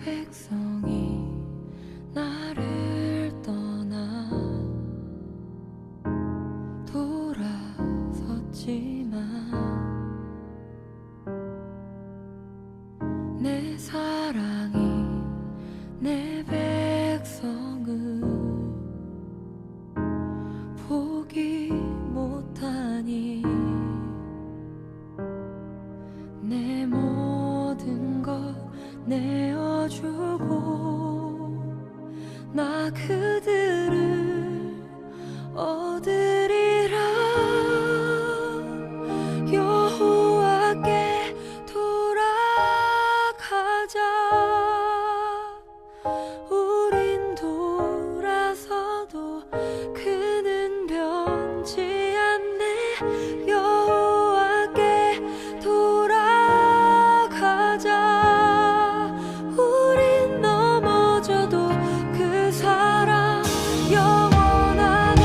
백성이 나를 떠나 돌아섰지만 내 사랑이 내 백성을 포기 못하니 내 모든 것 내어주고 나 그들을 얻으리라. 여호와께 돌아가자. 우린 돌아서도 그는 변치 않네. 여호와께 돌아가자. 우린 넘어져도 그 사랑 영원하네.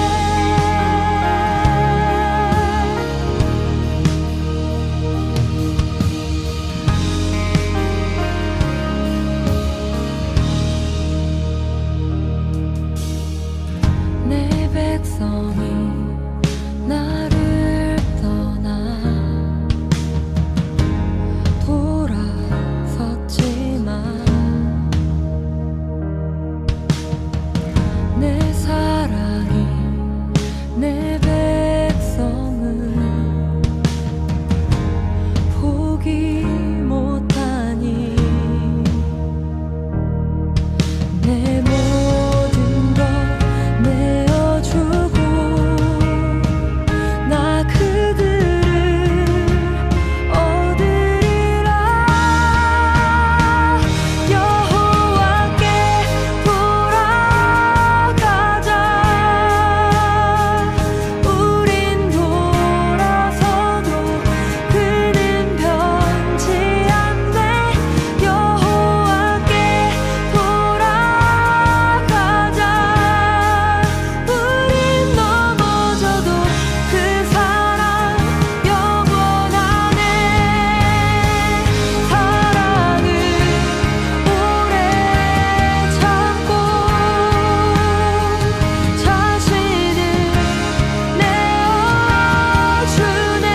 내 백성이 나를 떠나 돌아섰지만 내 사랑이 내 백성을 포기 못하니 내 모든 것 내어주고 나 그들을 얻으리라. 여호와께 돌아가자. 우린 돌아서도 그는 변치 않네. 여호와께 돌아가자. 우린 넘어져도 그 사랑 영원하네. 사랑은 오래 참고 자신을 내어주네.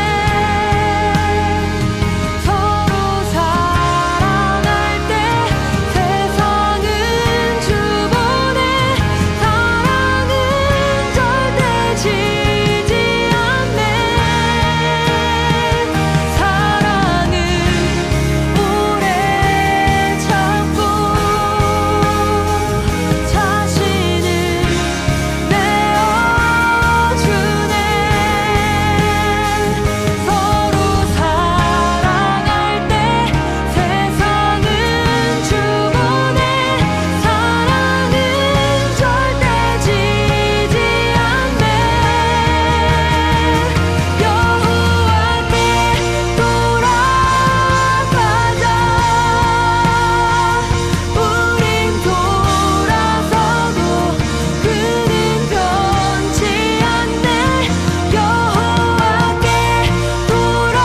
서로 사랑할 때 세상은 주보네. 사랑은 절대 지지 않네. 사랑은 오래 참고 자신을 내어주네. 서로 사랑할 때 세상은 주보네. 사랑은 절대 지지 않네. 여호와께 돌아가자. 우린 돌아서도 그는 변치 않네. 여호와께 돌아가자.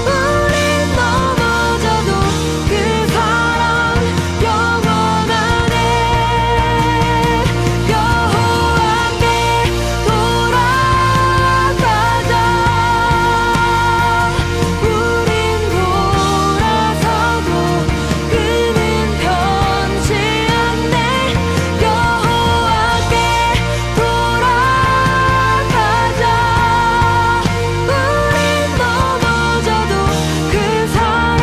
우린 넘어져도 그 사랑 영원하네. 여호와께 돌아가자. 우린 돌아서도 그는 변치 않네. 여호와께 돌아가자. 우린 넘어져도 그 사랑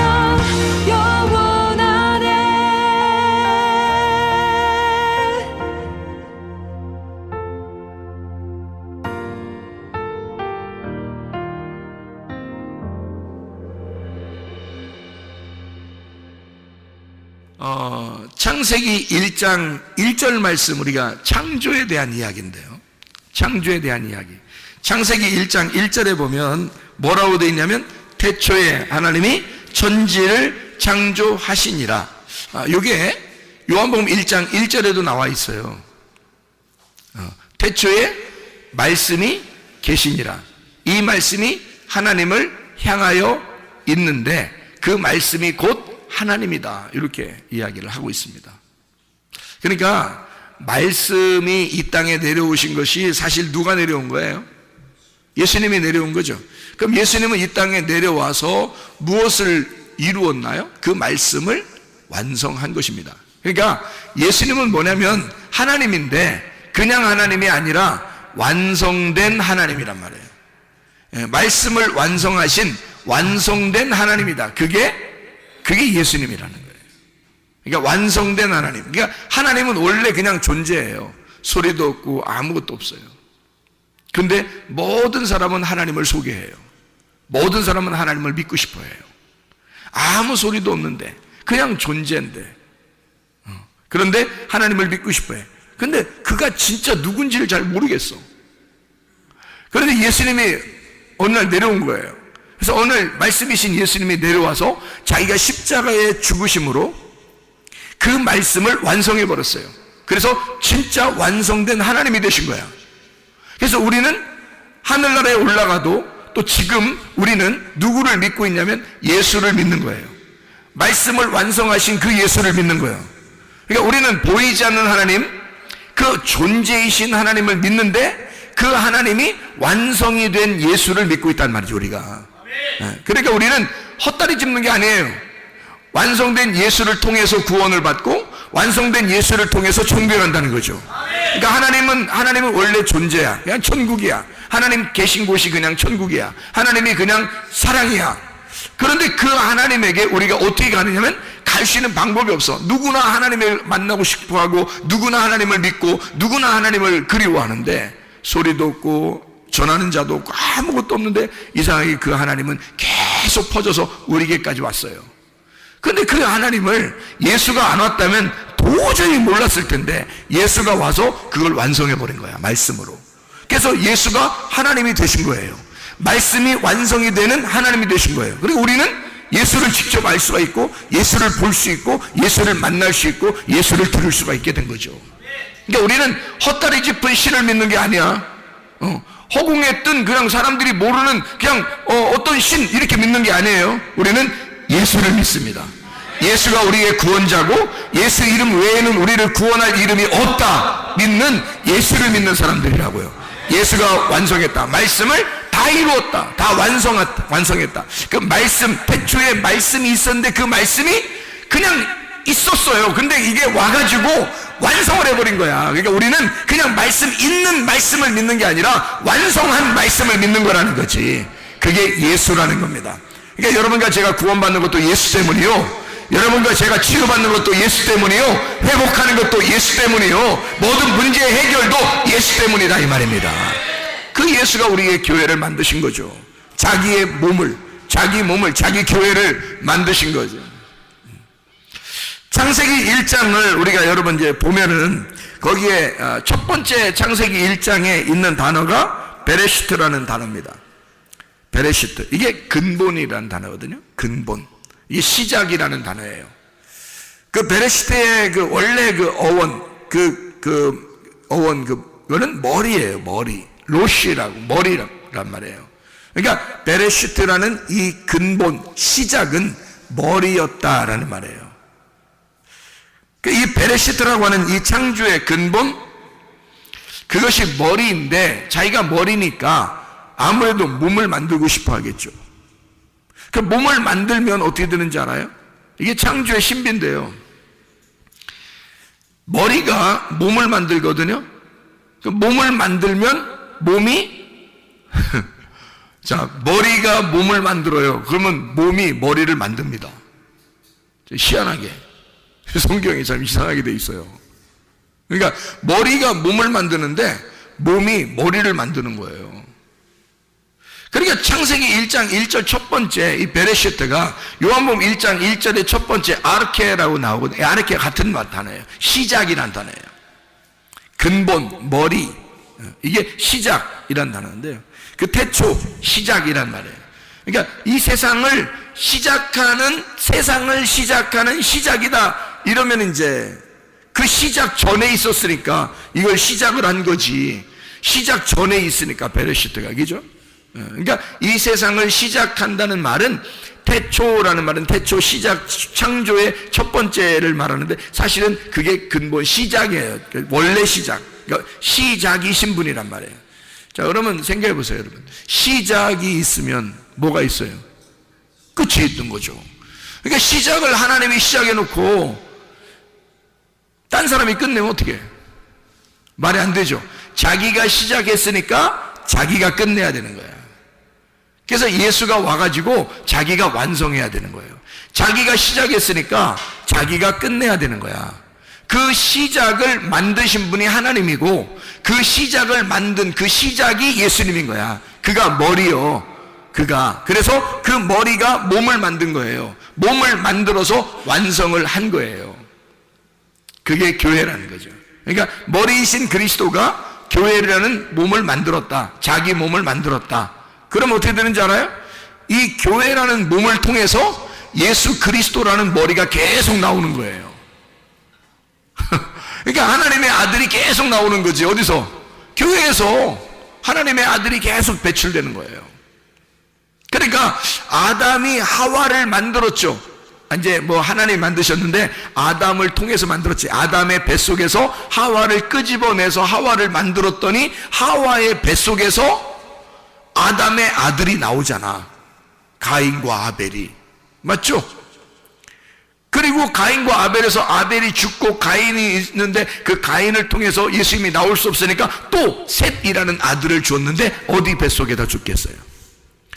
영원하네. 창세기 1장 1절 말씀, 우리가 창조에 대한 이야기인데요. 창조에 대한 이야기. 창세기 1장 1절에 보면 뭐라고 되어 있냐면 태초에 하나님이 천지를 창조하시니라. 이게 요한복음 1장 1절에도 나와 있어요. 태초에 말씀이 계시니라. 이 말씀이 하나님을 향하여 있는데 그 그 말씀이 곧 하나님이다. 이렇게 이야기를 하고 있습니다. 그러니까 말씀이 이 땅에 내려오신 것이 사실 누가 내려온 거예요? 예수님이 내려온 거죠. 그럼 예수님은 이 땅에 내려와서 무엇을 이루었나요? 그 말씀을 완성한 것입니다. 그러니까 예수님은 뭐냐면 하나님인데 그냥 하나님이 아니라 완성된 하나님이란 말이에요. 말씀을 완성하신 완성된 하나님이다. 그게 예수님이라는 거예요. 그러니까 완성된 하나님. 그러니까 하나님은 원래 그냥 존재예요. 소리도 없고 아무것도 없어요. 근데 모든 사람은 하나님을 소개해요. 모든 사람은 하나님을 믿고 싶어 해요. 아무 소리도 없는데 그냥 존재인데 그런데 하나님을 믿고 싶어 해. 근데 그가 진짜 누군지를 잘 모르겠어. 그런데 예수님이 어느 날 내려온 거예요. 그래서 오늘 말씀이신 예수님이 내려와서 자기가 십자가의 죽으심으로 그 말씀을 완성해 버렸어요. 그래서 진짜 완성된 하나님이 되신 거야. 그래서 우리는 하늘나라에 올라가도 또 지금 우리는 누구를 믿고 있냐면 예수를 믿는 거예요. 말씀을 완성하신 그 예수를 믿는 거예요. 그러니까 우리는 보이지 않는 하나님, 그 존재이신 하나님을 믿는데 그 하나님이 완성이 된 예수를 믿고 있단 말이죠, 우리가. 그러니까 우리는 헛다리 짚는 게 아니에요. 완성된 예수를 통해서 구원을 받고 완성된 예수를 통해서 존경한다는 거죠. 그러니까 하나님은 원래 존재야. 그냥 천국이야. 하나님 계신 곳이 그냥 천국이야. 하나님이 그냥 사랑이야. 그런데 그 하나님에게 우리가 어떻게 가느냐면 갈 수 있는 방법이 없어. 누구나 하나님을 만나고 싶어하고 누구나 하나님을 믿고 누구나 하나님을 그리워하는데 소리도 없고 전하는 자도 없고 아무것도 없는데 이상하게 그 하나님은 계속 퍼져서 우리에게까지 왔어요. 그런데 그 하나님을 예수가 안 왔다면 도저히 몰랐을 텐데 예수가 와서 그걸 완성해버린 거야, 말씀으로. 그래서 예수가 하나님이 되신 거예요. 말씀이 완성이 되는 하나님이 되신 거예요. 그리고 우리는 예수를 직접 알 수가 있고 예수를 볼 수 있고 예수를 만날 수 있고 예수를 들을 수가 있게 된 거죠. 그러니까 우리는 헛다리 짚은 신을 믿는 게 아니야. 허공에 뜬 그냥 사람들이 모르는 그냥 어떤 신 이렇게 믿는 게 아니에요. 우리는 예수를 믿습니다. 예수가 우리의 구원자고 예수 이름 외에는 우리를 구원할 이름이 없다 믿는 예수를 믿는 사람들이라고요. 예수가 완성했다. 말씀을 다 이루었다. 다 완성했다. 그 말씀, 태초에 말씀이 있었는데 그 말씀이 그냥 있었어요. 근데 이게 와가지고 완성을 해버린 거야. 그러니까 우리는 그냥 있는 말씀을 믿는 게 아니라 완성한 말씀을 믿는 거라는 거지. 그게 예수라는 겁니다. 그러니까 여러분과 제가 구원받는 것도 예수 때문이요. 여러분과 제가 치유받는 것도 예수 때문이요. 회복하는 것도 예수 때문이요. 모든 문제의 해결도 예수 때문이다 이 말입니다. 그 예수가 우리의 교회를 만드신 거죠. 자기 몸을, 자기 교회를 만드신 거죠. 창세기 1장을 우리가 여러분 이제 보면은 거기에 첫 번째 창세기 1장에 있는 단어가 베레시트라는 단어입니다. 베레시트. 이게 근본이라는 단어거든요. 근본. 이게 시작이라는 단어예요. 그 베레시트의 그 원래 그 어원, 그거는 머리예요, 머리. 로시라고, 머리란 말이에요. 그러니까 베레시트라는 이 근본, 시작은 머리였다라는 말이에요. 이 베레시트라고 하는 이 창조의 근본, 그것이 머리인데 자기가 머리니까 아무래도 몸을 만들고 싶어 하겠죠. 그 몸을 만들면 어떻게 되는지 알아요? 이게 창조의 신비인데요. 머리가 몸을 만들거든요. 그 몸을 만들면 몸이 자, 머리가 몸을 만들어요. 그러면 몸이 머리를 만듭니다. 희한하게 성경이 참 이상하게 돼 있어요. 그러니까 머리가 몸을 만드는데 몸이 머리를 만드는 거예요. 그러니까 창세기 1장 1절 첫 번째 이 베레시트가 요한복음 1장 1절의 첫 번째 아르케라고 나오거든요. 아르케 같은 단어예요. 시작이란 단어예요. 근본, 머리, 이게 시작이란 단어인데요. 그 태초, 시작이란 말이에요. 그러니까 이 세상을 시작하는 시작이다 이러면 이제 그 시작 전에 있었으니까 이걸 시작을 한 거지. 시작 전에 있으니까 베레시트가, 그죠? 그러니까 이 세상을 시작한다는 말은 태초라는 말은 태초 시작 창조의 첫 번째를 말하는데 사실은 그게 근본 시작이에요. 원래 시작. 그러니까 시작이신 분이란 말이에요. 자, 그러면 생각해 보세요, 여러분. 시작이 있으면 뭐가 있어요? 끝이 있는 거죠. 그러니까 시작을 하나님이 시작해 놓고 딴 사람이 끝내면 어떻게 해요? 말이 안 되죠. 자기가 시작했으니까 자기가 끝내야 되는 거야. 그래서 예수가 와가지고 자기가 완성해야 되는 거예요. 자기가 시작했으니까 자기가 끝내야 되는 거야. 그 시작을 만드신 분이 하나님이고 그 시작을 만든 그 시작이 예수님인 거야. 그가 머리요. 그가. 그래서 그 머리가 몸을 만든 거예요. 몸을 만들어서 완성을 한 거예요. 그게 교회라는 거죠. 그러니까 머리이신 그리스도가 교회라는 몸을 만들었다. 자기 몸을 만들었다. 그럼 어떻게 되는지 알아요? 이 교회라는 몸을 통해서 예수 그리스도라는 머리가 계속 나오는 거예요. 그러니까 하나님의 아들이 계속 나오는 거지. 어디서? 교회에서 하나님의 아들이 계속 배출되는 거예요. 그러니까 아담이 하와를 만들었죠. 이제 뭐 하나님 만드셨는데 아담을 통해서 만들었지. 아담의 뱃속에서 하와를 끄집어내서 하와를 만들었더니 하와의 뱃속에서 아담의 아들이 나오잖아. 가인과 아벨이. 맞죠? 그리고 가인과 아벨에서 아벨이 죽고 가인이 있는데 그 가인을 통해서 예수님이 나올 수 없으니까 또 셋이라는 아들을 주었는데 어디 뱃속에다 죽겠어요?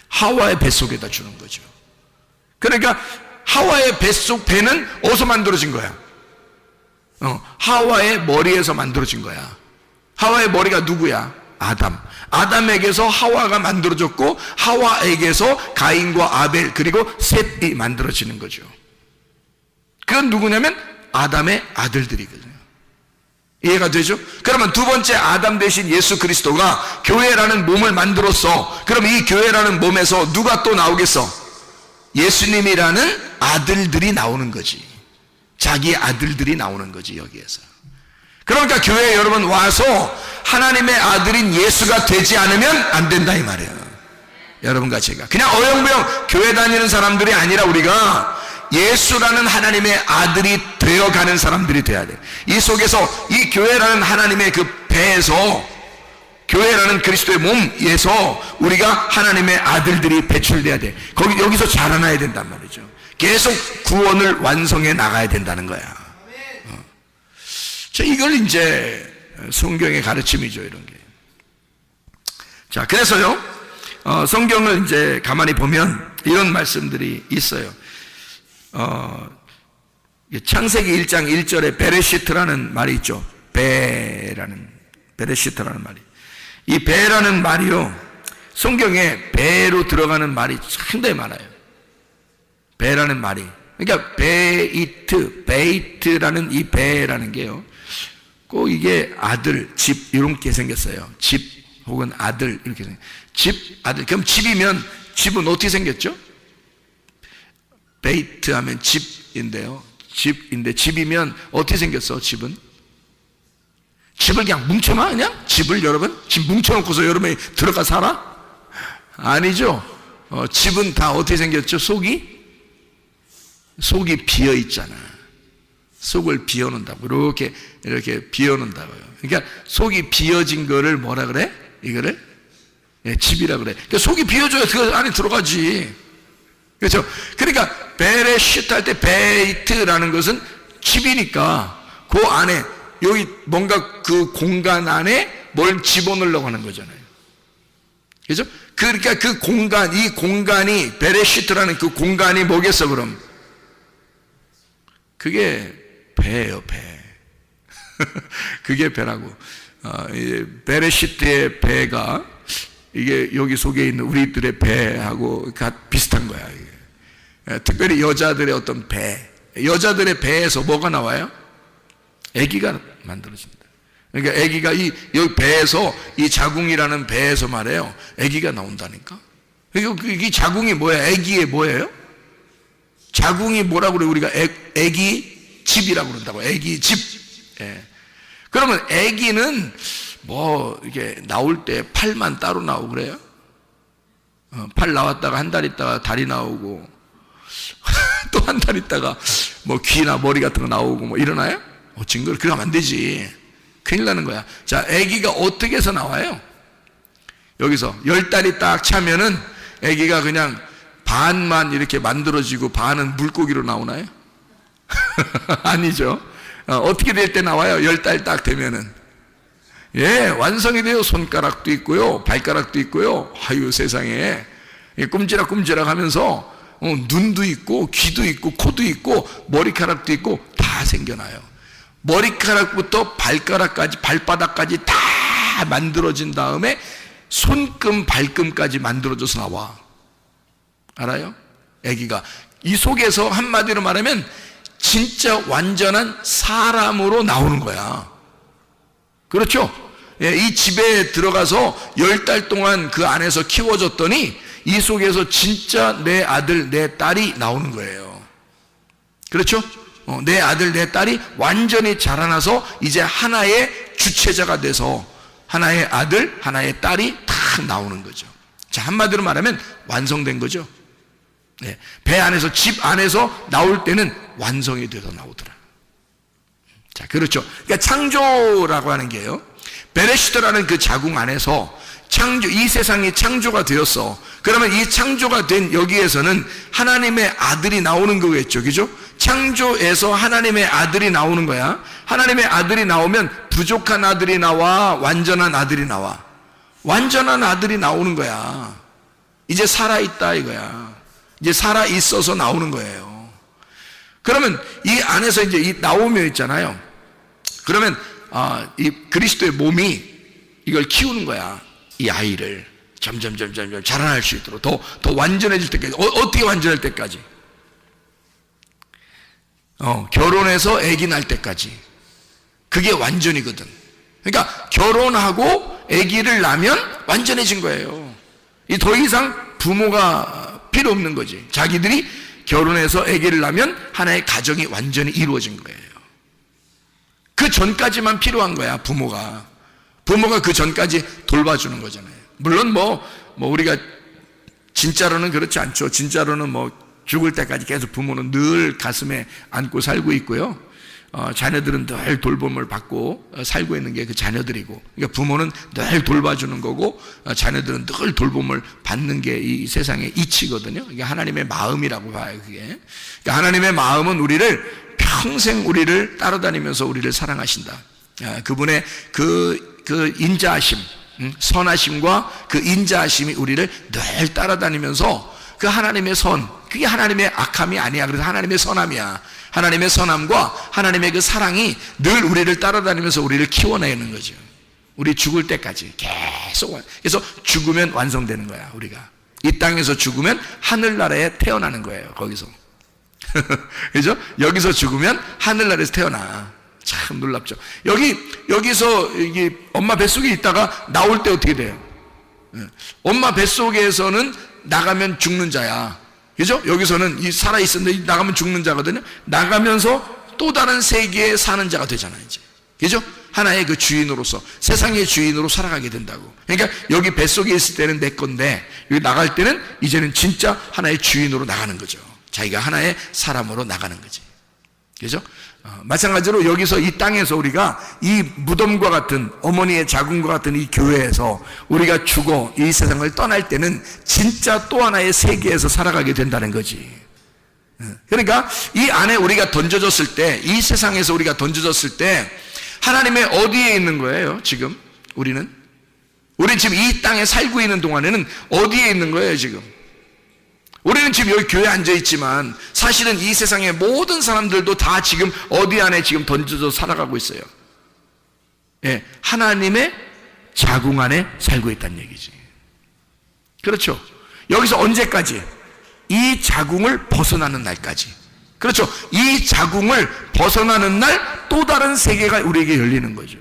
하와의 뱃속에다 주는 거죠. 그러니까 하와의 뱃속 배는 어디서 만들어진 거야? 하와의 머리에서 만들어진 거야. 하와의 머리가 누구야? 아담. 아담에게서 하와가 만들어졌고 하와에게서 가인과 아벨 그리고 셋이 만들어지는 거죠. 그건 누구냐면 아담의 아들들이거든요. 이해가 되죠? 그러면 두 번째 아담 대신 예수 그리스도가 교회라는 몸을 만들었어. 그럼 이 교회라는 몸에서 누가 또 나오겠어? 예수님이라는 아들들이 나오는 거지. 자기 아들들이 나오는 거지, 여기에서. 그러니까 교회에 여러분 와서 하나님의 아들인 예수가 되지 않으면 안 된다 이 말이에요. 여러분과 제가 그냥 어영부영 교회 다니는 사람들이 아니라 우리가 예수라는 하나님의 아들이 되어가는 사람들이 돼야 돼. 이 속에서 이 교회라는 하나님의 그 배에서, 교회라는 그리스도의 몸에서 우리가 하나님의 아들들이 배출돼야 돼. 여기서 자라나야 된단 말이죠. 계속 구원을 완성해 나가야 된다는 거야. 자, 이걸 이제 성경의 가르침이죠, 이런 게. 자, 그래서요, 성경을 이제 가만히 보면 이런 말씀들이 있어요. 창세기 1장 1절에 베레시트라는 말이 있죠. 베레시트라는 말이. 이 배라는 말이요, 성경에 배로 들어가는 말이 상당히 많아요. 배라는 말이. 그러니까 베이트라는 이 배라는 게요, 꼭 이게 아들, 집 이렇게 생겼어요. 집 혹은 아들 이렇게 생겼어요. 집, 아들. 그럼 집이면 집은 어떻게 생겼죠? 베이트 하면 집인데요. 집인데 집이면 어떻게 생겼어? 집은? 집을 그냥 뭉쳐놔? 그냥? 집을 여러분? 집 뭉쳐놓고서 여러분이 들어가 살아? 아니죠. 집은 다 어떻게 생겼죠? 속이 비어 있잖아. 속을 비워놓는다고. 이렇게 비워놓는다고요. 그러니까 속이 비어진 거를 뭐라 그래? 이거를? 집이라 그래. 그러니까 속이 비어줘야 그 안에 들어가지. 그렇죠? 그러니까 베레시트 할 때 베이트라는 것은 집이니까 그 안에 여기 뭔가 그 공간 안에 뭘 집어넣으려고 하는 거잖아요. 그렇죠? 그러니까 그 공간, 이 공간이 베레시트라는 그 공간이 뭐겠어 그럼? 그게 배예요, 배. 그게 배라고. 베레시트의 배가 이게 여기 속에 있는 우리들의 배하고 비슷한 거야. 이게. 특별히 여자들의 어떤 배, 여자들의 배에서 뭐가 나와요? 아기가 만들어진다. 그러니까 아기가 여기 배에서, 이 자궁이라는 배에서 말해요, 아기가 나온다니까. 이 자궁이 뭐야? 아기의 뭐예요? 자궁이 뭐라고 그래? 우리가 아기 집이라고 그런다고. 아기 집. 예. 그러면 아기는 뭐 이게 나올 때 팔만 따로 나오고 그래요? 팔 나왔다가 한 달 있다가 다리 나오고 또 한 달 있다가 뭐 귀나 머리 같은 거 나오고 뭐 이러나요? 징그러. 그러면 안 되지. 큰일 나는 거야. 자, 아기가 어떻게 해서 나와요? 여기서 10달이 딱 차면은 아기가 그냥 반만 이렇게 만들어지고 반은 물고기로 나오나요? 아니죠. 어떻게 될 때 나와요? 10달 딱 되면은. 예, 완성이 돼요. 손가락도 있고요, 발가락도 있고요. 아유, 세상에. 꼼지락꼼지락 하면서 눈도 있고, 귀도 있고, 코도 있고, 머리카락도 있고, 다 생겨나요. 머리카락부터 발가락까지, 발바닥까지 다 만들어진 다음에 손금, 발금까지 만들어져서 나와. 알아요? 아기가. 이 속에서 한마디로 말하면 진짜 완전한 사람으로 나오는 거야. 그렇죠? 예, 이 집에 들어가서 10달 동안 그 안에서 키워졌더니 이 속에서 진짜 내 아들, 내 딸이 나오는 거예요. 그렇죠? 내 아들, 내 딸이 완전히 자라나서 이제 하나의 주체자가 돼서 하나의 아들, 하나의 딸이 탁 나오는 거죠. 자, 한마디로 말하면 완성된 거죠. 네, 배 안에서, 집 안에서 나올 때는 완성이 돼서 나오더라. 자, 그렇죠. 그러니까 창조라고 하는 게요, 베레시트라는 그 자궁 안에서 창조, 이 세상이 창조가 되었어. 그러면 이 창조가 된 여기에서는 하나님의 아들이 나오는 거겠죠. 그죠? 창조에서 하나님의 아들이 나오는 거야. 하나님의 아들이 나오면 부족한 아들이 나와, 완전한 아들이 나와. 완전한 아들이 나오는 거야. 이제 살아있다 이거야. 이제 살아있어서 나오는 거예요. 그러면 이 안에서 이제 이 나오며 있잖아요. 그러면 이 그리스도의 몸이 이걸 키우는 거야. 이 아이를 점점 자라날 수 있도록 더 완전해질 때까지. 어떻게 완전할 때까지? 결혼해서 아기 날 때까지. 그게 완전이거든. 그러니까 결혼하고 아기를 낳으면 완전해진 거예요. 이 더 이상 부모가 필요 없는 거지. 자기들이 결혼해서 아기를 낳으면 하나의 가정이 완전히 이루어진 거예요. 그 전까지만 필요한 거야. 부모가 그 전까지 돌봐주는 거잖아요. 물론 뭐 우리가 진짜로는 그렇지 않죠. 진짜로는 뭐 죽을 때까지 계속 부모는 늘 가슴에 안고 살고 있고요. 자녀들은 늘 돌봄을 받고 살고 있는 게 그 자녀들이고, 그러니까 부모는 늘 돌봐주는 거고, 자녀들은 늘 돌봄을 받는 게 이 세상의 이치거든요. 이게 하나님의 마음이라고 봐요. 그게. 그러니까 하나님의 마음은 우리를 평생 우리를 따라다니면서 우리를 사랑하신다. 그분의 그 인자하심, 선하심과 그 인자하심이 우리를 늘 따라다니면서 그 하나님의 선, 그게 하나님의 악함이 아니야. 그래서 하나님의 선함이야. 하나님의 선함과 하나님의 그 사랑이 늘 우리를 따라다니면서 우리를 키워내는 거죠. 우리 죽을 때까지 계속. 그래서 죽으면 완성되는 거야. 우리가 이 땅에서 죽으면 하늘나라에 태어나는 거예요. 거기서. 그죠? 여기서 죽으면 하늘나라에서 태어나. 참 놀랍죠. 여기서 이게 엄마 뱃속에 있다가 나올 때 어떻게 돼요? 엄마 뱃속에서는 나가면 죽는 자야. 그죠? 여기서는 이 살아있었는데 나가면 죽는 자거든요. 나가면서 또 다른 세계에 사는 자가 되잖아요, 이제. 그죠? 하나의 그 주인으로서, 세상의 주인으로 살아가게 된다고. 그러니까 여기 뱃속에 있을 때는 내 건데, 여기 나갈 때는 이제는 진짜 하나의 주인으로 나가는 거죠. 자기가 하나의 사람으로 나가는 거지. 그죠? 마찬가지로 여기서 이 땅에서 우리가 이 무덤과 같은, 어머니의 자궁과 같은 이 교회에서 우리가 죽어 이 세상을 떠날 때는 진짜 또 하나의 세계에서 살아가게 된다는 거지. 그러니까 이 안에 우리가 던져졌을 때, 이 세상에서 우리가 던져졌을 때 하나님의 어디에 있는 거예요? 지금 우리는 지금 이 땅에 살고 있는 동안에는 어디에 있는 거예요? 지금 우리는 지금 여기 교회에 앉아있지만 사실은 이 세상의 모든 사람들도 다 지금 어디 안에 지금 던져져 살아가고 있어요. 예, 하나님의 자궁 안에 살고 있다는 얘기지. 그렇죠? 여기서 언제까지? 이 자궁을 벗어나는 날까지. 그렇죠? 이 자궁을 벗어나는 날 또 다른 세계가 우리에게 열리는 거죠.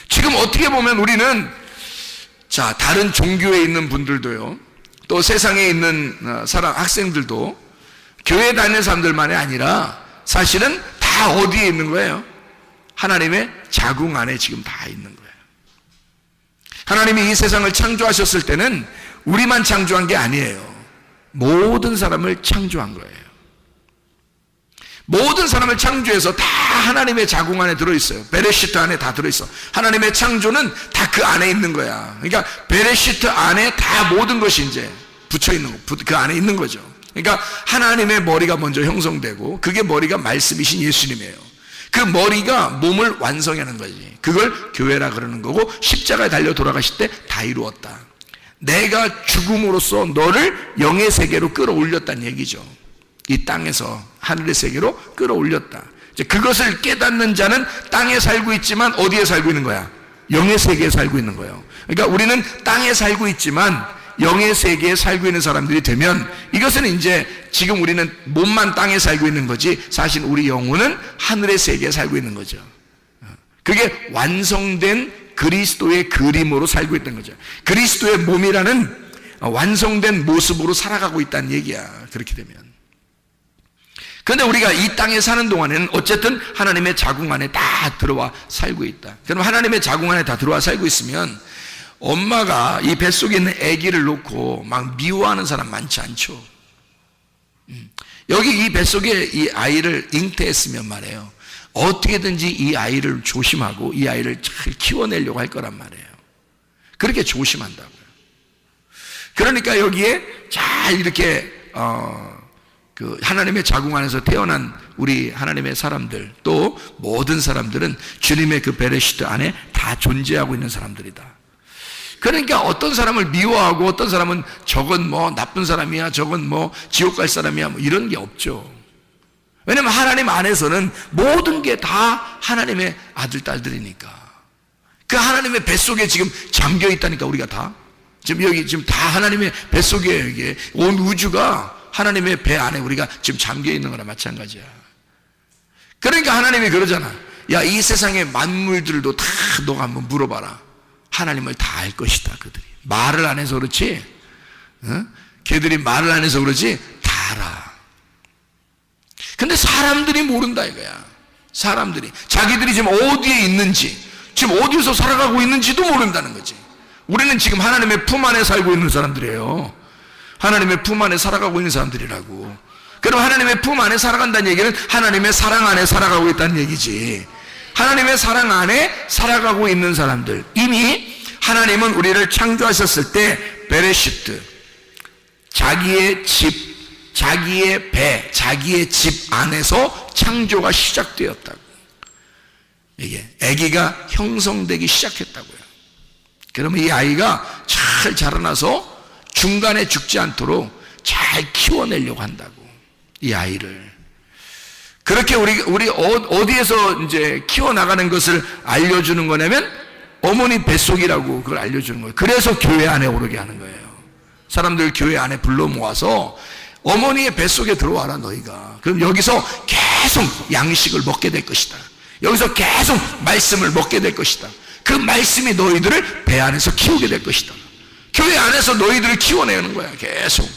지금 어떻게 보면 우리는, 자, 다른 종교에 있는 분들도요, 또 세상에 있는 학생들도 교회 다니는 사람들만이 아니라 사실은 다 어디에 있는 거예요? 하나님의 자궁 안에 지금 다 있는 거예요. 하나님이 이 세상을 창조하셨을 때는 우리만 창조한 게 아니에요. 모든 사람을 창조한 거예요. 모든 사람을 창조해서 다 하나님의 자궁 안에 들어있어요. 베레시트 안에 다 들어있어. 하나님의 창조는 다 그 안에 있는 거야. 그러니까 베레시트 안에 다 모든 것이 이제 붙여있는 거, 그 안에 있는 거죠. 그러니까 하나님의 머리가 먼저 형성되고 그게 머리가 말씀이신 예수님이에요. 그 머리가 몸을 완성하는 거지. 그걸 교회라 그러는 거고, 십자가에 달려 돌아가실 때 다 이루었다. 내가 죽음으로써 너를 영의 세계로 끌어올렸다는 얘기죠. 이 땅에서 하늘의 세계로 끌어올렸다. 이제 그것을 깨닫는 자는 땅에 살고 있지만 어디에 살고 있는 거야? 영의 세계에 살고 있는 거예요. 그러니까 우리는 땅에 살고 있지만 영의 세계에 살고 있는 사람들이 되면, 이것은 이제 지금 우리는 몸만 땅에 살고 있는 거지, 사실 우리 영혼은 하늘의 세계에 살고 있는 거죠. 그게 완성된 그리스도의 그림으로 살고 있다는 거죠. 그리스도의 몸이라는 완성된 모습으로 살아가고 있다는 얘기야, 그렇게 되면. 그런데 우리가 이 땅에 사는 동안에는 어쨌든 하나님의 자궁 안에 다 들어와 살고 있다. 그럼 하나님의 자궁 안에 다 들어와 살고 있으면 엄마가 이 뱃속에 있는 아기를 놓고 막 미워하는 사람 많지 않죠. 여기 이 뱃속에 이 아이를 잉태했으면 말이에요, 어떻게든지 이 아이를 조심하고 이 아이를 잘 키워내려고 할 거란 말이에요. 그렇게 조심한다고요. 그러니까 여기에 잘 이렇게 그 하나님의 자궁 안에서 태어난 우리 하나님의 사람들, 또 모든 사람들은 주님의 그 베레시트 안에 다 존재하고 있는 사람들이다. 그러니까 어떤 사람을 미워하고 어떤 사람은 저건 뭐 나쁜 사람이야, 저건 뭐 지옥 갈 사람이야, 뭐 이런 게 없죠. 왜냐면 하나님 안에서는 모든 게 다 하나님의 아들, 딸들이니까. 그 하나님의 뱃속에 지금 잠겨 있다니까, 우리가 다. 지금 여기 지금 다 하나님의 뱃속에, 이게 온 우주가 하나님의 배 안에 우리가 지금 잠겨 있는 거나 마찬가지야. 그러니까 하나님이 그러잖아. 야, 이 세상의 만물들도 다 너가 한번 물어봐라. 하나님을 다 알 것이다, 그들이. 말을 안 해서 그렇지, 걔들이 말을 안 해서 그러지, 다 알아. 근데 사람들이 모른다 이거야. 사람들이 자기들이 지금 어디에 있는지, 지금 어디서 살아가고 있는지도 모른다는 거지. 우리는 지금 하나님의 품 안에 살고 있는 사람들이에요. 하나님의 품 안에 살아가고 있는 사람들이라고. 그럼 하나님의 품 안에 살아간다는 얘기는 하나님의 사랑 안에 살아가고 있다는 얘기지. 하나님의 사랑 안에 살아가고 있는 사람들, 이미 하나님은 우리를 창조하셨을 때 베레시트, 자기의 집, 자기의 배, 자기의 집 안에서 창조가 시작되었다고. 이게 아기가 형성되기 시작했다고요. 그러면 이 아이가 잘 자라나서 중간에 죽지 않도록 잘 키워내려고 한다고, 이 아이를. 그렇게 우리 어디에서 이제 키워나가는 것을 알려주는 거냐면 어머니 뱃속이라고 그걸 알려주는 거예요. 그래서 교회 안에 오르게 하는 거예요. 사람들 교회 안에 불러 모아서 어머니의 뱃속에 들어와라 너희가. 그럼 여기서 계속 양식을 먹게 될 것이다. 여기서 계속 말씀을 먹게 될 것이다. 그 말씀이 너희들을 배 안에서 키우게 될 것이다. 교회 안에서 너희들을 키워내는 거야, 계속.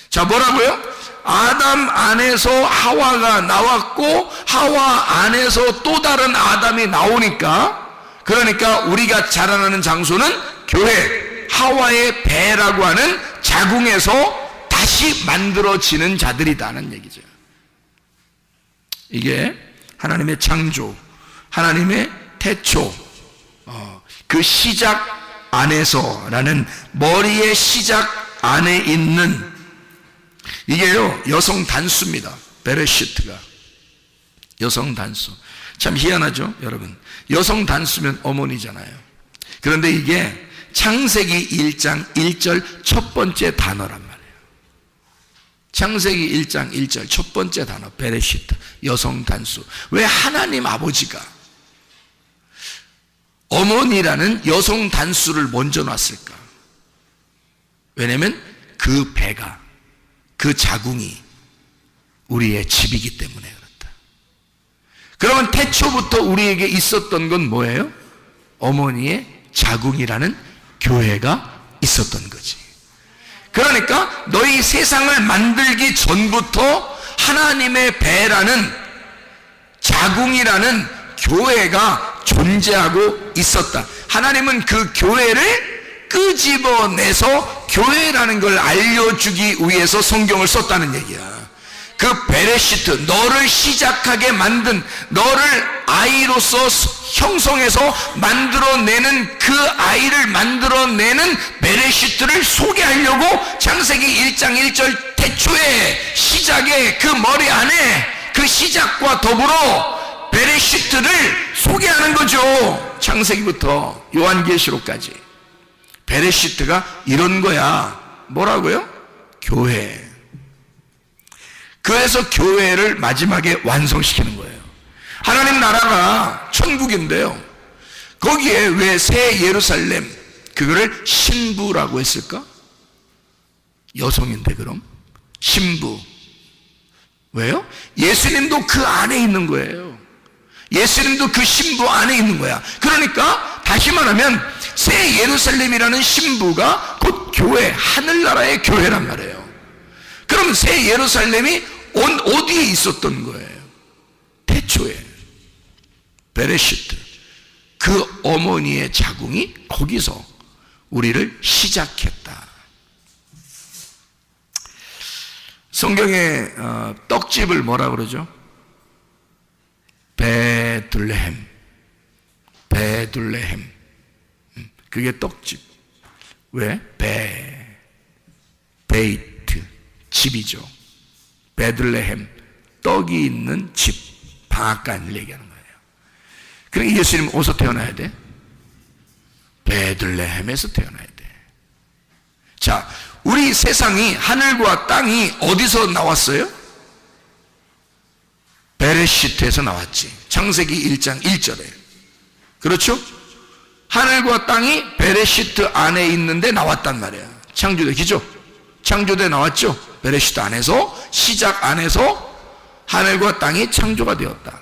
자, 뭐라고요? 아담 안에서 하와가 나왔고 하와 안에서 또 다른 아담이 나오니까, 그러니까 우리가 자라나는 장소는 교회, 하와의 배라고 하는 자궁에서 다시 만들어지는 자들이다는 얘기죠. 이게 하나님의 창조, 하나님의 태초, 그 시작 안에서라는, 머리의 시작 안에 있는, 이게요 여성 단수입니다. 베레시트가 여성 단수. 참 희한하죠 여러분. 여성 단수면 어머니잖아요. 그런데 이게 창세기 1장 1절 첫 번째 단어란 말이에요. 창세기 1장 1절 첫 번째 단어 베레시트, 여성 단수. 왜 하나님 아버지가 어머니라는 여성 단수를 먼저 놨을까? 왜냐면 그 배가, 그 자궁이 우리의 집이기 때문에 그렇다. 그러면 태초부터 우리에게 있었던 건 뭐예요? 어머니의 자궁이라는 교회가 있었던 거지. 그러니까 너희 세상을 만들기 전부터 하나님의 배라는, 자궁이라는 교회가 존재하고 있었다. 하나님은 그 교회를 끄집어내서 교회라는 걸 알려주기 위해서 성경을 썼다는 얘기야. 그 베레시트, 너를 시작하게 만든, 너를 아이로서 형성해서 만들어내는 그 아이를 만들어내는 베레시트를 소개하려고 창세기 1장 1절 태초에 시작의 그 머리 안에 그 시작과 더불어 베레시트를 소개하는 거죠. 창세기부터 요한계시록까지. 베레시트가 이런 거야. 뭐라고요? 교회. 그래서 교회를 마지막에 완성시키는 거예요. 하나님 나라가 천국인데요, 거기에 왜 새 예루살렘, 그거를 신부라고 했을까? 여성인데 그럼 신부. 왜요? 예수님도 그 안에 있는 거예요. 예수님도 그 신부 안에 있는 거야. 그러니까 다시 말하면 새 예루살렘이라는 신부가 곧 교회, 하늘나라의 교회란 말이에요. 그럼 새 예루살렘이 어디에 있었던 거예요? 태초에 베레시트, 그 어머니의 자궁이 거기서 우리를 시작했다. 성경에 떡집을 뭐라 그러죠? 베들레헴. 베들레헴. 그게 떡집. 왜? 베이트, 집이죠. 베들레헴, 떡이 있는 집, 방앗간을 얘기하는 거예요. 그러니까 예수님 어디서 태어나야 돼? 베들레헴에서 태어나야 돼. 자, 우리 세상이, 하늘과 땅이 어디서 나왔어요? 베레시트에서 나왔지. 창세기 1장 1절에. 그렇죠? 하늘과 땅이 베레시트 안에 있는데 나왔단 말이에요. 창조되기죠? 창조돼 나왔죠? 베레시트 안에서, 시작 안에서 하늘과 땅이 창조가 되었다.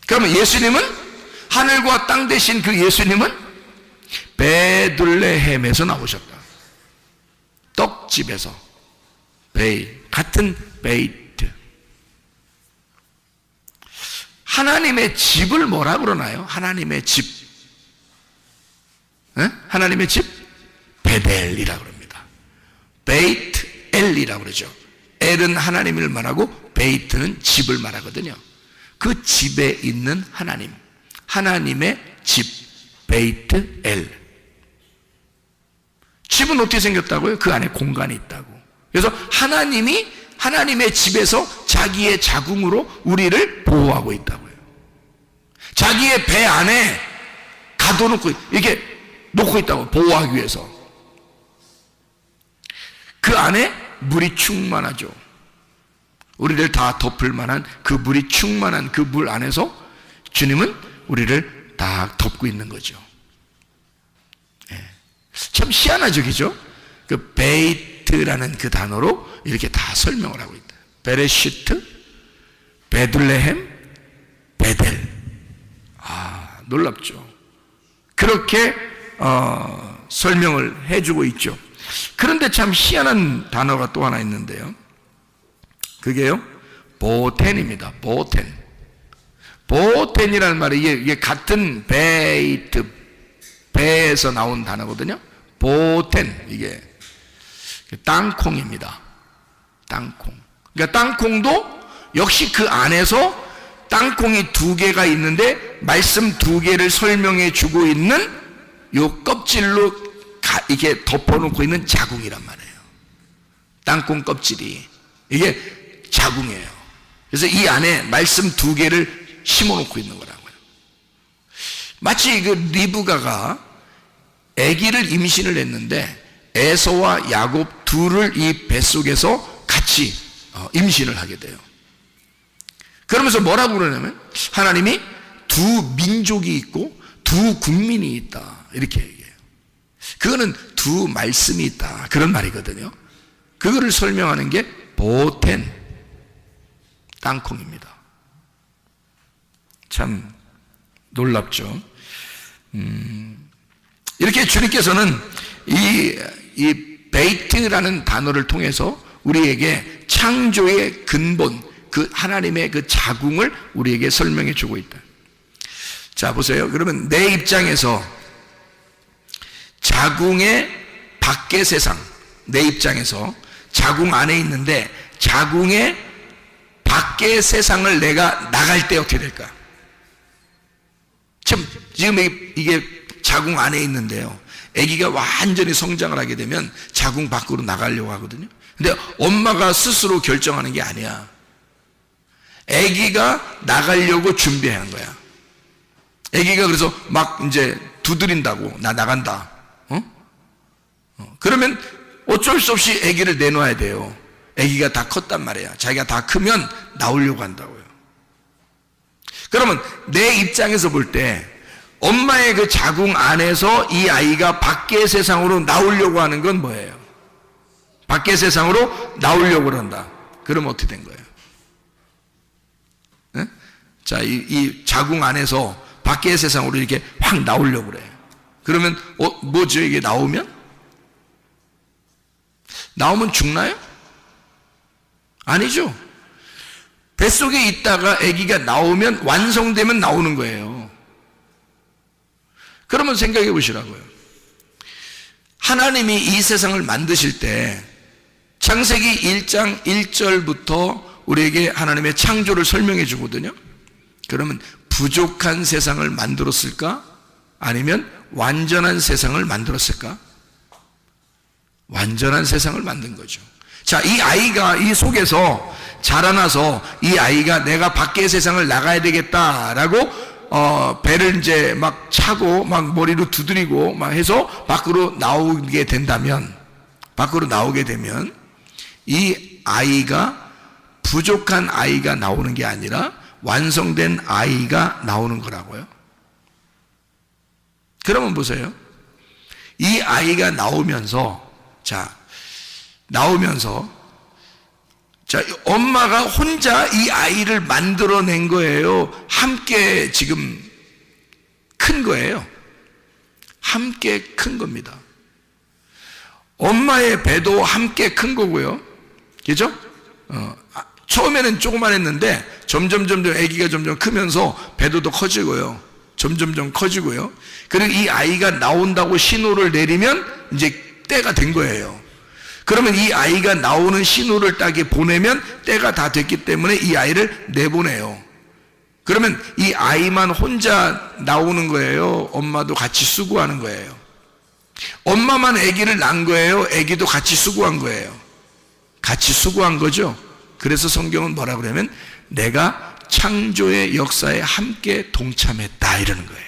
그러면 예수님은, 하늘과 땅 대신 그 예수님은 베들레헴에서 나오셨다. 떡집에서. 같은 베이트. 하나님의 집을 뭐라 그러나요? 하나님의 집. 에? 하나님의 집? 베델이라고 그럽니다. 베이트 엘이라고 그러죠. 엘은 하나님을 말하고 베이트는 집을 말하거든요. 그 집에 있는 하나님, 하나님의 집, 베이트 엘. 집은 어떻게 생겼다고요? 그 안에 공간이 있다고. 그래서 하나님이 하나님의 집에서 자기의 자궁으로 우리를 보호하고 있다고요. 자기의 배 안에 가둬놓고 이렇게 놓고 있다고, 보호하기 위해서. 그 안에 물이 충만하죠. 우리를 다 덮을 만한 그 물이 충만한 그 물 안에서 주님은 우리를 다 덮고 있는 거죠. 참 희한하죠, 그죠? 그 베이트라는 그 단어로 이렇게 다 설명을 하고 있다. 베레시트, 베들레헴, 베델. 아, 놀랍죠. 그렇게 설명을 해주고 있죠. 그런데 참 희한한 단어가 또 하나 있는데요, 그게요 보텐입니다. 보텐. 보텐이라는 말이 이게 같은 베이트, 배에서 나온 단어거든요. 보텐, 이게 땅콩입니다. 땅콩. 그러니까 땅콩도 역시 그 안에서 땅콩이 두 개가 있는데 말씀 두 개를 설명해 주고 있는 요 껍질로 이게 덮어놓고 있는 자궁이란 말이에요. 땅콩 껍질이 이게 자궁이에요. 그래서 이 안에 말씀 두 개를 심어놓고 있는 거라고요. 마치 그 리브가가 아기를 임신을 했는데 에서와 야곱 둘을 이 뱃속에서 같이 임신을 하게 돼요. 그러면서 뭐라고 그러냐면 하나님이 두 민족이 있고 두 국민이 있다, 이렇게 얘기해요. 그거는 두 말씀이 있다, 그런 말이거든요. 그거를 설명하는 게 보텐, 땅콩입니다. 참 놀랍죠. 이렇게 주님께서는 이 베이트라는 단어를 통해서 우리에게 창조의 근본, 그 하나님의 그 자궁을 우리에게 설명해 주고 있다. 자, 보세요. 그러면 내 입장에서 자궁의 밖의 세상, 내 입장에서 자궁 안에 있는데 자궁의 밖의 세상을 내가 나갈 때 어떻게 될까? 지금 이게 자궁 안에 있는데요, 아기가 완전히 성장을 하게 되면 자궁 밖으로 나가려고 하거든요. 근데 엄마가 스스로 결정하는 게 아니야. 아기가 나가려고 준비한 거야. 아기가 그래서 막 이제 두드린다고, 나 나간다. 그러면 어쩔 수 없이 아기를 내놔야 돼요. 아기가 다 컸단 말이야. 자기가 다 크면 나오려고 한다고요. 그러면 내 입장에서 볼 때 엄마의 그 자궁 안에서 이 아이가 밖의 세상으로 나오려고 하는 건 뭐예요? 밖의 세상으로 나오려고 한다. 그럼 어떻게 된 거예요? 네? 자, 이 자궁 안에서 밖의 세상으로 이렇게 확 나오려고 그래. 그러면 뭐죠? 이게 나오면 죽나요? 아니죠. 뱃속에 있다가 아기가 나오면, 완성되면 나오는 거예요. 그러면 생각해 보시라고요. 하나님이 이 세상을 만드실 때 창세기 1장 1절부터 우리에게 하나님의 창조를 설명해 주거든요. 그러면 부족한 세상을 만들었을까? 아니면 완전한 세상을 만들었을까? 완전한 세상을 만든 거죠. 자, 이 아이가 이 속에서 자라나서 이 아이가 내가 밖의 세상을 나가야 되겠다라고 배를 이제 막 차고 막 머리로 두드리고 막 해서 밖으로 나오게 된다면, 밖으로 나오게 되면 이 아이가 부족한 아이가 나오는 게 아니라 완성된 아이가 나오는 거라고요. 그러면 보세요. 이 아이가 나오면서 엄마가 혼자 이 아이를 만들어낸 거예요? 함께 지금 큰 거예요? 함께 큰 겁니다. 엄마의 배도 함께 큰 거고요. 그죠? 처음에는 조그만했는데 점점 아기가 점점 크면서 배도 더 커지고요. 점점 커지고요. 그리고 이 아이가 나온다고 신호를 내리면 이제 때가 된 거예요. 그러면 이 아이가 나오는 신호를 딱 보내면 때가 다 됐기 때문에 이 아이를 내보내요. 그러면 이 아이만 혼자 나오는 거예요? 엄마도 같이 수고하는 거예요? 엄마만 아기를 낳은 거예요? 아기도 같이 수고한 거예요? 같이 수고한 거죠. 그래서 성경은 뭐라 그러면 내가 창조의 역사에 함께 동참했다 이러는 거예요.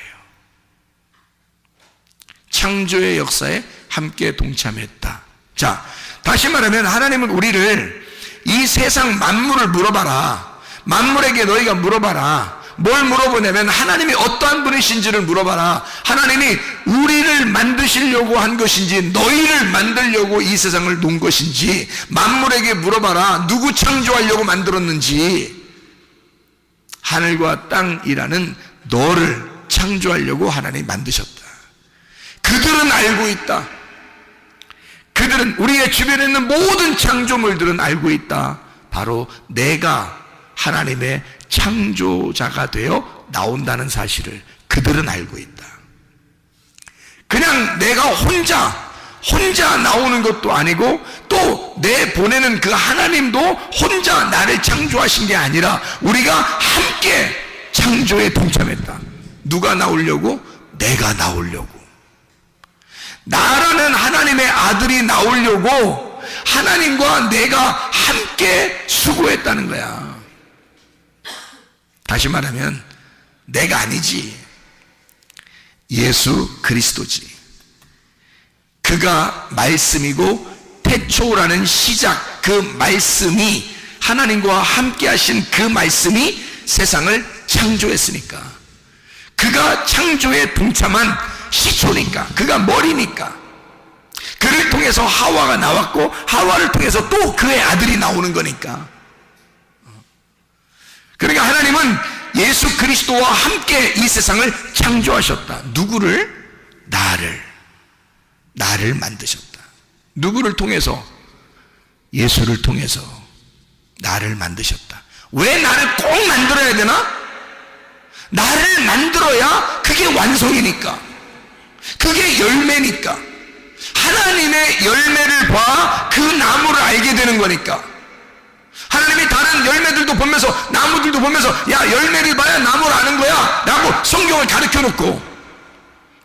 창조의 역사에 함께 동참했다. 자, 다시 말하면 하나님은 우리를 이 세상 만물을 물어봐라. 만물에게 너희가 물어봐라. 뭘 물어보냐면 하나님이 어떠한 분이신지를 물어봐라. 하나님이 우리를 만드시려고 한 것인지 너희를 만들려고 이 세상을 놓은 것인지 만물에게 물어봐라. 누구 창조하려고 만들었는지. 하늘과 땅이라는 너를 창조하려고 하나님이 만드셨다. 그들은 알고 있다. 그들은, 우리의 주변에 있는 모든 창조물들은 알고 있다. 바로 내가 하나님의 창조자가 되어 나온다는 사실을 그들은 알고 있다. 그냥 내가 혼자 나오는 것도 아니고 또 내 보내는 그 하나님도 혼자 나를 창조하신 게 아니라 우리가 함께 창조에 동참했다. 누가 나오려고? 내가 나오려고. 나라는 하나님의 아들이 나오려고 하나님과 내가 함께 수고했다는 거야. 다시 말하면 내가 아니지. 예수 그리스도지. 그가 말씀이고 태초라는 시작, 그 말씀이, 하나님과 함께 하신 그 말씀이 세상을 창조했으니까, 그가 창조에 동참한 시초니까, 그가 머리니까, 그를 통해서 하와가 나왔고 하와를 통해서 또 그의 아들이 나오는 거니까. 그러니까 하나님은 예수 그리스도와 함께 이 세상을 창조하셨다. 누구를? 나를 만드셨다. 누구를 통해서? 예수를 통해서 나를 만드셨다. 왜 나를 꼭 만들어야 되나? 나를 만들어야 그게 완성이니까, 그게 열매니까. 하나님의 열매를 봐 그 나무를 알게 되는 거니까. 하나님이 다른 열매들도 보면서, 나무들도 보면서, 야, 열매를 봐야 나무를 아는 거야 라고 성경을 가르쳐 놓고,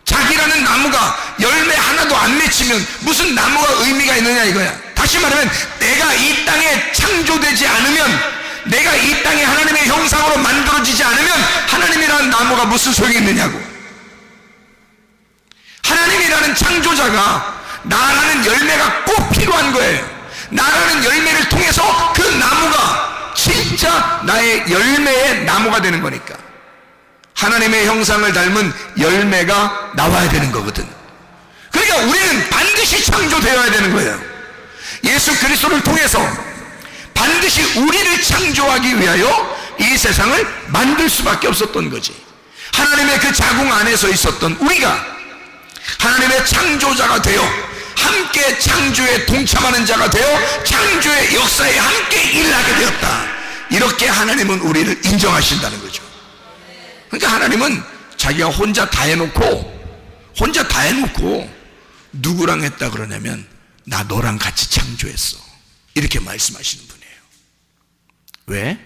자기라는 나무가 열매 하나도 안 맺히면 무슨 나무가 의미가 있느냐 이거야. 다시 말하면 내가 이 땅에 창조되지 않으면, 내가 이 땅에 하나님의 형상으로 만들어지지 않으면 하나님이라는 나무가 무슨 소용이 있느냐고. 하나님이라는 창조자가 나라는 열매가 꼭 필요한 거예요. 나라는 열매를 통해서 그 나무가 진짜 나의 열매의 나무가 되는 거니까. 하나님의 형상을 닮은 열매가 나와야 되는 거거든. 그러니까 우리는 반드시 창조되어야 되는 거예요. 예수 그리스도를 통해서 반드시 우리를 창조하기 위하여 이 세상을 만들 수밖에 없었던 거지. 하나님의 그 자궁 안에서 있었던 우리가 하나님의 창조자가 되어 함께 창조에 동참하는 자가 되어 창조의 역사에 함께 일하게 되었다. 이렇게 하나님은 우리를 인정하신다는 거죠. 그러니까 하나님은 자기가 혼자 다 해놓고 누구랑 했다 그러냐면 나 너랑 같이 창조했어 이렇게 말씀하시는 분이에요. 왜?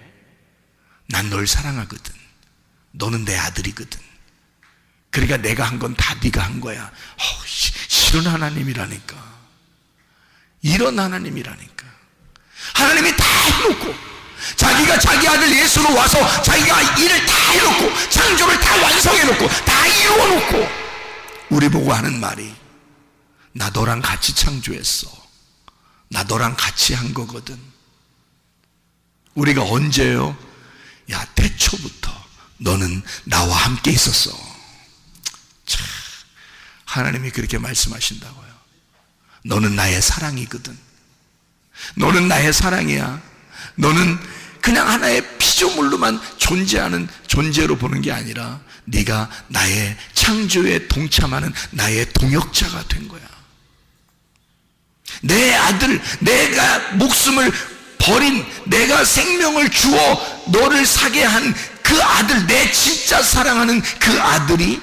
난 널 사랑하거든. 너는 내 아들이거든. 그러니까 내가 한 건 다 네가 한 거야. 싫은 하나님이라니까. 이런 하나님이라니까. 하나님이 다 해놓고, 자기가 자기 아들 예수로 와서 자기가 일을 다 해놓고, 창조를 다 완성해놓고, 다 이루어놓고, 우리 보고 하는 말이 나 너랑 같이 창조했어. 나 너랑 같이 한 거거든. 우리가 언제요? 야, 태초부터 너는 나와 함께 있었어. 참, 하나님이 그렇게 말씀하신다고요. 너는 나의 사랑이거든. 너는 나의 사랑이야. 너는 그냥 하나의 피조물로만 존재하는 존재로 보는 게 아니라 네가 나의 창조에 동참하는 나의 동역자가 된 거야. 내 아들, 내가 목숨을 버린, 내가 생명을 주어 너를 사게 한 그 아들, 내 진짜 사랑하는 그 아들이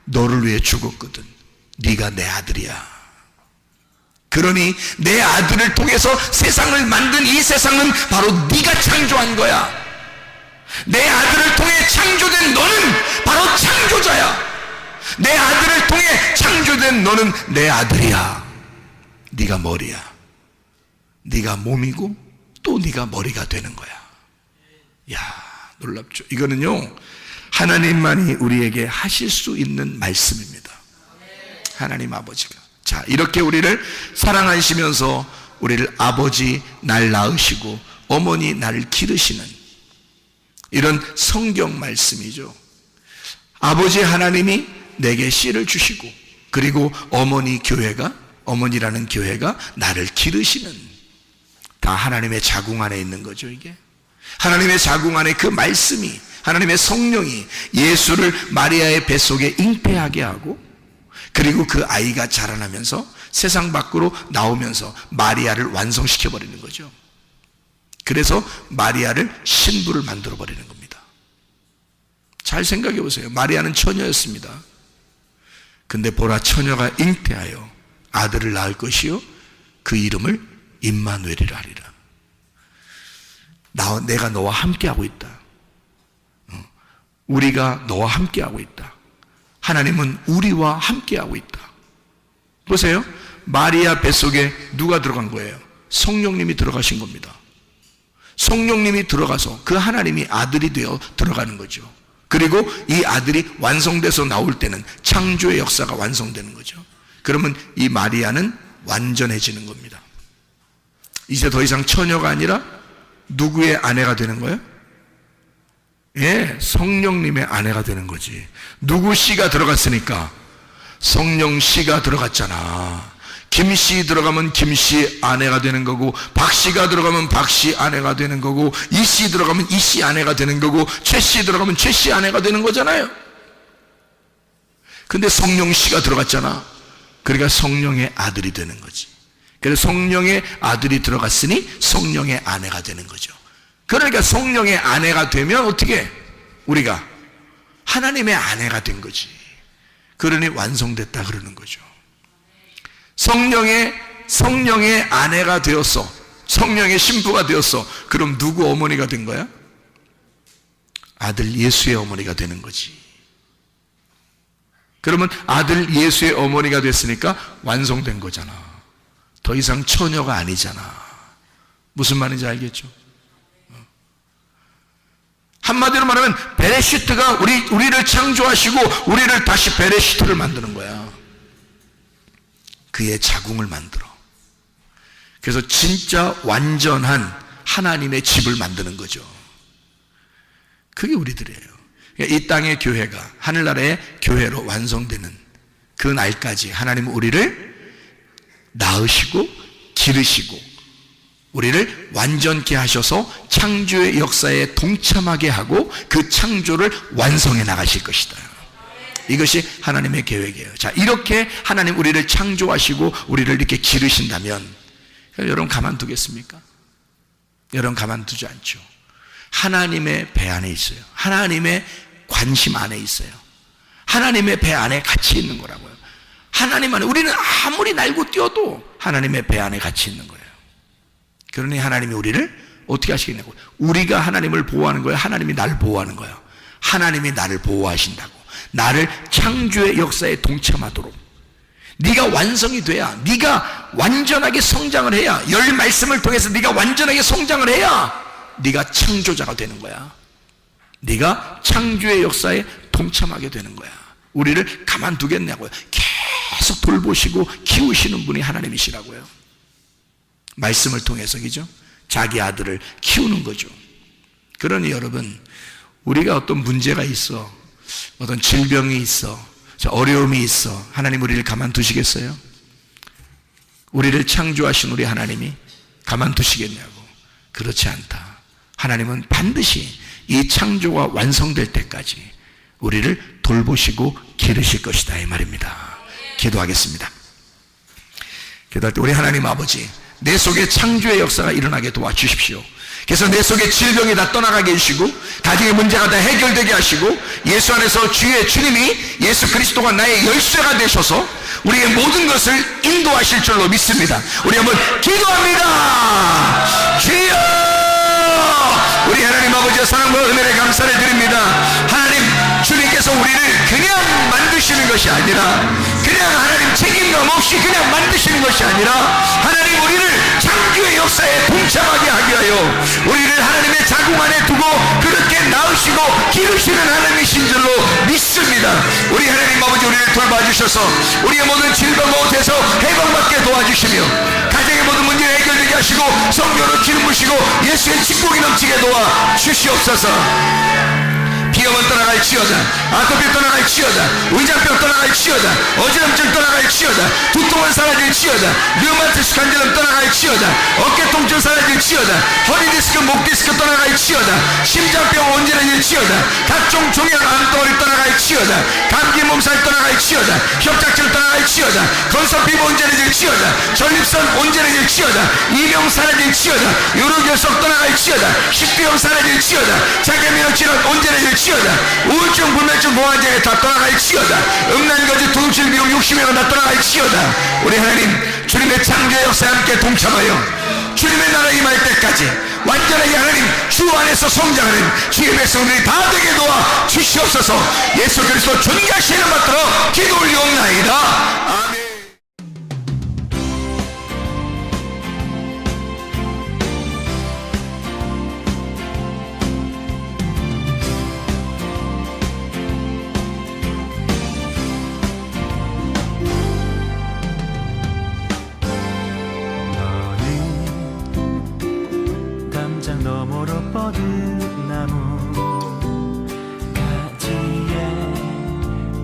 너를 위해 죽었거든. 네가 내 아들이야. 그러니 내 아들을 통해서 세상을 만든 이 세상은 바로 네가 창조한 거야. 내 아들을 통해 창조된 너는 바로 창조자야. 내 아들을 통해 창조된 너는 내 아들이야. 네가 머리야. 네가 몸이고 또 네가 머리가 되는 거야. 야, 놀랍죠. 이거는요, 하나님만이 우리에게 하실 수 있는 말씀입니다. 하나님 아버지가. 자, 이렇게 우리를 사랑하시면서 우리를 아버지 날 낳으시고 어머니 나를 기르시는 이런 성경 말씀이죠. 아버지 하나님이 내게 씨를 주시고, 그리고 어머니라는 교회가 나를 기르시는, 다 하나님의 자궁 안에 있는 거죠. 이게 하나님의 자궁 안에 그 말씀이, 하나님의 성령이 예수를 마리아의 뱃속에 잉태하게 하고, 그리고 그 아이가 자라나면서 세상 밖으로 나오면서 마리아를 완성시켜버리는 거죠. 그래서 마리아를 신부를 만들어버리는 겁니다. 잘 생각해 보세요. 마리아는 처녀였습니다. 근데 보라, 처녀가 잉태하여 아들을 낳을 것이요 그 이름을 임마누엘이라 하리라. 내가 너와 함께하고 있다. 우리가 너와 함께하고 있다. 하나님은 우리와 함께하고 있다. 보세요. 마리아 뱃속에 누가 들어간 거예요? 성령님이 들어가신 겁니다. 성령님이 들어가서 그 하나님이 아들이 되어 들어가는 거죠. 그리고 이 아들이 완성돼서 나올 때는 창조의 역사가 완성되는 거죠. 그러면 이 마리아는 완전해지는 겁니다. 이제 더 이상 처녀가 아니라 누구의 아내가 되는 거예요? 예, 성령님의 아내가 되는 거지. 누구 씨가 들어갔으니까? 성령 씨가 들어갔잖아. 김씨 들어가면 김씨 아내가 되는 거고, 박씨 들어가면 박씨 아내가 되는 거고, 이씨 들어가면 이씨 아내가 되는 거고, 최씨 들어가면 최씨 아내가 되는 거잖아요. 근데 성령 씨가 들어갔잖아. 그러니까 성령의 아들이 되는 거지. 그래서 성령의 아들이 들어갔으니 성령의 아내가 되는 거죠. 그러니까 성령의 아내가 되면 어떻게? 우리가 하나님의 아내가 된 거지. 그러니 완성됐다 그러는 거죠. 성령의 아내가 되었어. 성령의 신부가 되었어. 그럼 누구 어머니가 된 거야? 아들 예수의 어머니가 되는 거지. 그러면 아들 예수의 어머니가 됐으니까 완성된 거잖아. 더 이상 처녀가 아니잖아. 무슨 말인지 알겠죠? 한마디로 말하면 베레시트가 우리를 창조하시고 우리를 다시 베레시트를 만드는 거야. 그의 자궁을 만들어. 그래서 진짜 완전한 하나님의 집을 만드는 거죠. 그게 우리들이에요. 이 땅의 교회가 하늘나라의 교회로 완성되는 그 날까지 하나님은 우리를 낳으시고 기르시고 우리를 완전케 하셔서 창조의 역사에 동참하게 하고 그 창조를 완성해 나가실 것이다. 이것이 하나님의 계획이에요. 자, 이렇게 하나님 우리를 창조하시고 우리를 이렇게 기르신다면 여러분 가만두겠습니까? 여러분 가만두지 않죠. 하나님의 배 안에 있어요. 하나님의 관심 안에 있어요. 하나님의 배 안에 같이 있는 거라고요. 하나님 안에 우리는 아무리 날고 뛰어도 하나님의 배 안에 같이 있는 거예요. 그러니 하나님이 우리를 어떻게 하시겠냐고. 우리가 하나님을 보호하는 거예요? 하나님이 나를 보호하는 거예요? 하나님이 나를 보호하신다고. 나를 창조의 역사에 동참하도록. 네가 완성이 돼야, 네가 완전하게 성장을 해야, 열 말씀을 통해서 네가 완전하게 성장을 해야 네가 창조자가 되는 거야. 네가 창조의 역사에 동참하게 되는 거야. 우리를 가만두겠냐고요. 계속 돌보시고 키우시는 분이 하나님이시라고요. 말씀을 통해서, 그죠? 자기 아들을 키우는 거죠. 그러니 여러분, 우리가 어떤 문제가 있어, 어떤 질병이 있어, 어려움이 있어, 하나님 우리를 가만두시겠어요? 우리를 창조하신 우리 하나님이 가만두시겠냐고. 그렇지 않다. 하나님은 반드시 이 창조가 완성될 때까지 우리를 돌보시고 기르실 것이다, 이 말입니다. 기도하겠습니다. 기도할 때 우리 하나님 아버지, 내 속에 창조의 역사가 일어나게 도와주십시오. 그래서 내 속에 질병이 다 떠나가게 해주시고 가정의 문제가 다 해결되게 하시고 예수 안에서 주님이 예수 그리스도가 나의 열쇠가 되셔서 우리의 모든 것을 인도하실 줄로 믿습니다. 우리 한번 기도합니다. 주여, 우리 하나님 아버지의 사랑과 은혜를 감사를 드립니다. 하나님, 주님께서 우리를 그냥 만드시는 것이 아니라, 그냥 하나님 책임감 없이 그냥 만드시는 것이 아니라, 하나님 우리를 창조의 역사에 동참하게 하게 하여 우리를 하나님의 자궁 안에 두고 그렇게 낳으시고 기르시는 하나님이신 줄로 믿습니다. 우리 하나님 아버지, 우리를 돌봐주셔서 우리의 모든 질병 가운데서 해방받게 도와주시며 가정의 모든 문제를 해결되게 하시고 성령으로 기름 부으시고 예수의 축복이 넘치게 도와주시옵소서. 비염은 떠나갈지어다, 아토피 떠나갈지어다, 위장병 떠나갈지어다, 어지럼증 떠나갈지어다, 두통은 사라질지어다, 류마티스 관절염 떠나갈지어다, 어깨 통증 사라질지어다, 허리 디스크, 목 디스크 떠나갈지어다, 심장병 온전해질지어다, 각종 종양 암덩어리 떠나갈지어다, 감기 몸살 떠나갈지어다, 협착증 떠나갈지어다, 건선 피부 온전해질지어다, 전립선 온전해질지어다, 이병 사라질지어다, 요로결석 떠나갈지어다, 식비염 사라질지어다, 자가면역 질환 온전해질지어다, 우울증, 불면증, 공황장애 다 떠나갈지어다, 음란거지, 도둑질, 미움, 욕심이가 다 떠나갈지어다. 우리 하나님, 주님의 창조의 역사에 함께 동참하여 주님의 나라 임할 때까지 완전하게 하나님 주 안에서 성장하는 주의 백성들이 다 되게 도와 주시옵소서. 예수 그리스도 존귀하시는 받들어 기도 올리옵나이다. 아멘. 너머로 뻗은 나무 가지에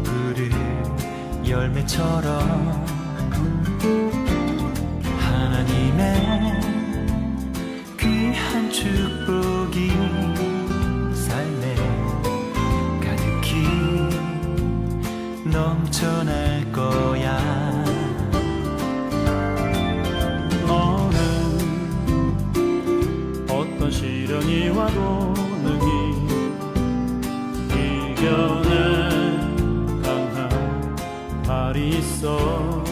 푸른 열매처럼 하나님의 귀한 축복이 삶에 가득히 넘쳐날 거야. 시련이 와도 능히 이겨낼 강한 발이 있어.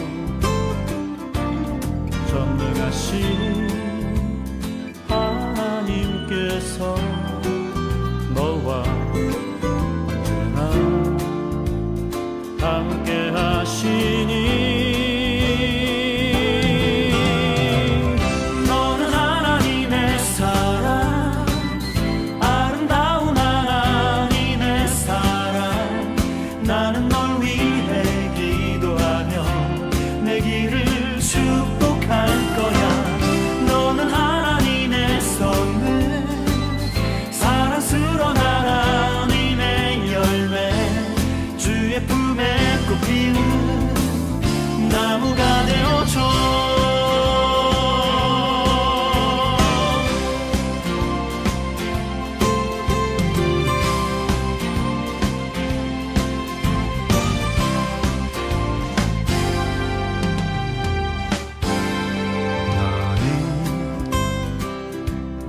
전능하신 하나님께서 너와 언제나 함께 하시니 너는 하나님의 사랑 아름다운 하나님의 사랑 나는 널 위해 기도하며 내 길을 축복할 거야 너는 하나님의 선물 사랑스러운 하나님의 열매 주의 품에 꽃 피우는 나무가 되어줘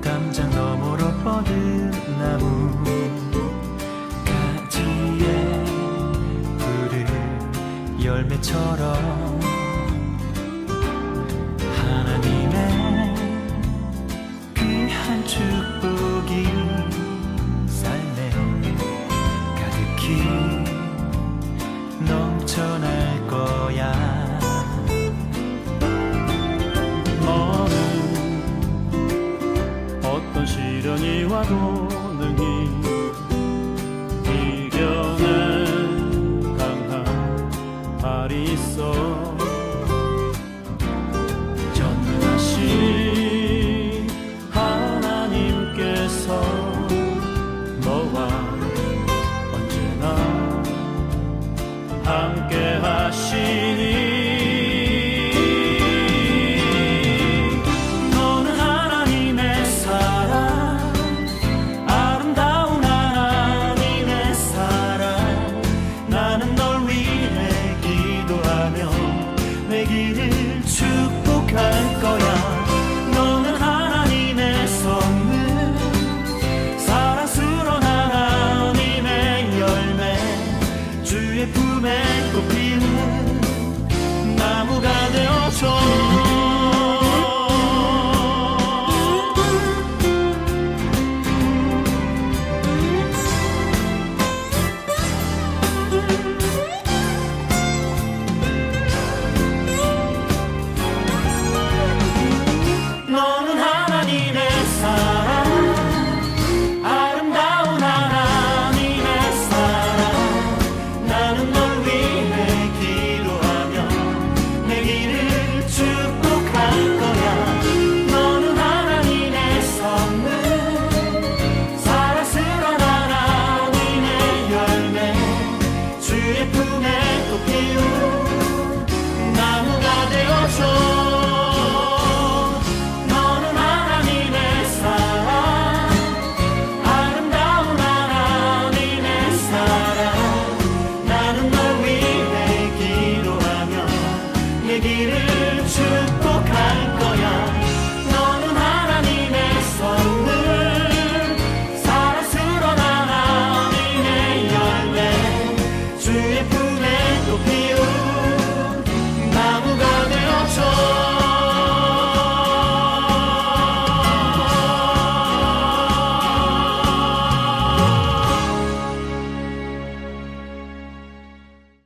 담장 너머로 뻗은 나무 가지에 푸른 열매처럼 하나님의 귀한 축복이 삶에 가득히 넘쳐날 거야 너는 어떤 시련이 와도 능히 이겨낸 강한 발이 있어 전능하신 하나님께서 너와 언제나 함께 하시니